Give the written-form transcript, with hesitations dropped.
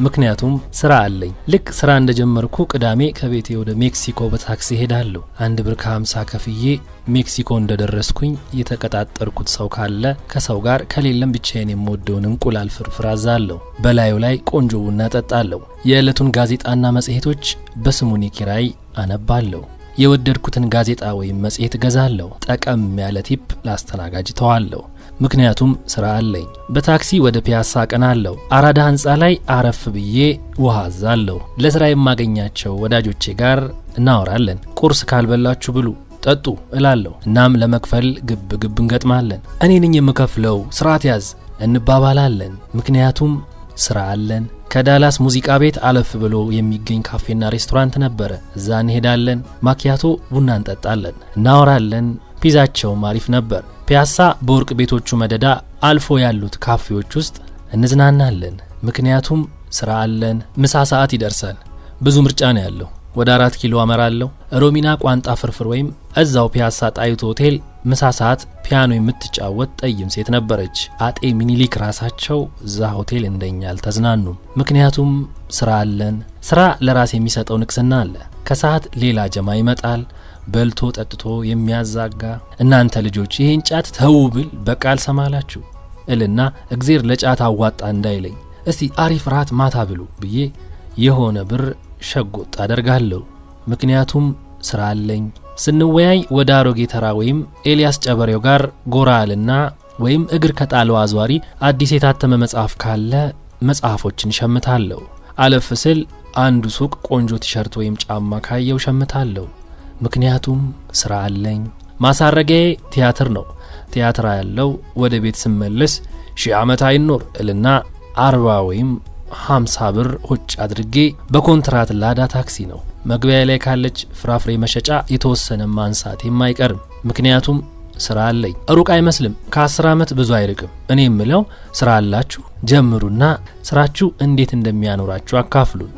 ምክንያቱም ስራ አለኝ። ልክ ስራ እንደጀመርኩ ቅዳሜ ከቤቴ ወደ ሜክሲኮ በታክሲ ሄዳለሁ። 1 ብር ከ50 ከፍዬ ሜክሲኮ እንደደረስኩኝ የተቀጣጠርኩት ሰው ካለ ከሰው ጋር ከሌለም ብቻዬን የምወደውን እንቁላል ፍርፍር አዛለሁ። በላዩ ላይ ቆንጆ ቡና ጠጣለሁ። የዕለቱን ጋዜጣና መጽሔቶች በስሙኒ ኪራይ አነባለሁ። የወደድኩትን ጋዜጣ ወይም መጽሔት ገዛለሁ። ጠቀም ያለ ቲፕ ላስተናጋጅ ተዋለሁ። ምክንያቱም ስራ አለኝ። በታክሲ ወደ ፒያሳ አቀናለሁ። አራዳ ህንጻ ላይ አረፍ ብዬ ውሃ አዛለሁ። ለስራ የማገኛቸው ወዳጆቼ ጋር እናወራለን። ቁርስ ካልበላችሁ ብሉ ጠጡ እላለሁ። እናም ለመክፈል ግብ እንገጥማለን። እኔ ነኝ የምከፍለው ስርዓት ያዝ እንባባላለን። ምክንያቱም ስራ አለን። ከዳላስ ሙዚቃ ቤት አለፍ ብሎ የሚገኝ ካፌና ሬስቶራንት ነበረ። እዛ እንሄዳለን። ማኪያቶ ቡና እንጠጣለን፣ እናወራለን። ፒዛቸውም አሪፍ ነበር። ፒያሳ በወርቅ ቤቶቹ መደዳ አልፎ ያሉት ካፌዎች ውስጥ እንዝናናለን። ምክንያቱም ስራ አለን። ምሳ ሰዓት ይደርሳል። ብዙ ምርጫ ነው ያለው። ወደ 4 ኪሎ አመራለሁ። ሮሚና ቋንጣ ፍርፍር ወይም እዛው ፒያሳ ጣይቱ ሆቴል ምሳ ሰዓት ፒያኖ የምትጫወት ጠይም ሴት ነበረች። አጤ ሚኒሊክ ራሳቸው እዛ ሆቴል እንደኛ አልተዝናኑም። ምክንያቱም ስራ አለን። ስራ ለራስ የሚሰጠው ንቅስና አለ። ከሰዓት ሌላ ጀማ ይመጣል፣ በልቶ ጠጥቶ የሚያዛጋ። እናንተ ልጆች ይሄን ጫት ተው ብል በቃል ሰማላችሁ እልና እግዜር ለጫት አዋጣ እንዳይለኝ እስቲ አሪፍ ራት ማታ ብሉ ብዬ የሆነ ብር ሸጎጥ አደርጋለሁ። ምክንያቱም ስራ አለኝ። ስንወያይ ወደ አሮጌ ተራ ወይም ኤልያስ ጨበሬው ጋር ጎራልና ወይም እግር ከጣለው አዟሪ አዲስ የታተመ መጽሐፍ ካለ መጽሐፎችን ሸምታለሁ። አለፍ ስል አንዱ ሱቅ ቆንጆ ቲሸርት ወይም ጫማ ካየው ሸምታለሁ። ምክንያቱም ስራ አለኝ። ማሳረጊያዬ ቲያትር ነው። ቲያትር ያለው ወደ ቤት ስመለስ 1000 ዓመት አይኖር እልና 40 ወይም 50 ብር ሆጭ አድርጌ በኮንትራት ላዳ ታክሲ ነው። መግቢያ ላይ ካለች ፍራፍሬ መሸጫ የተወሰነ ማንሳት የማይቀርም። ምክንያቱም ስራ አለኝ። ሩቅ አይመስልም። ከ10 ዓመት ብዙ አይርቅም። እኔ የምለው ስራ አላችሁ ጀምሩና ስራችሁ እንዴት እንደሚያኖራችሁ አካፍሉን።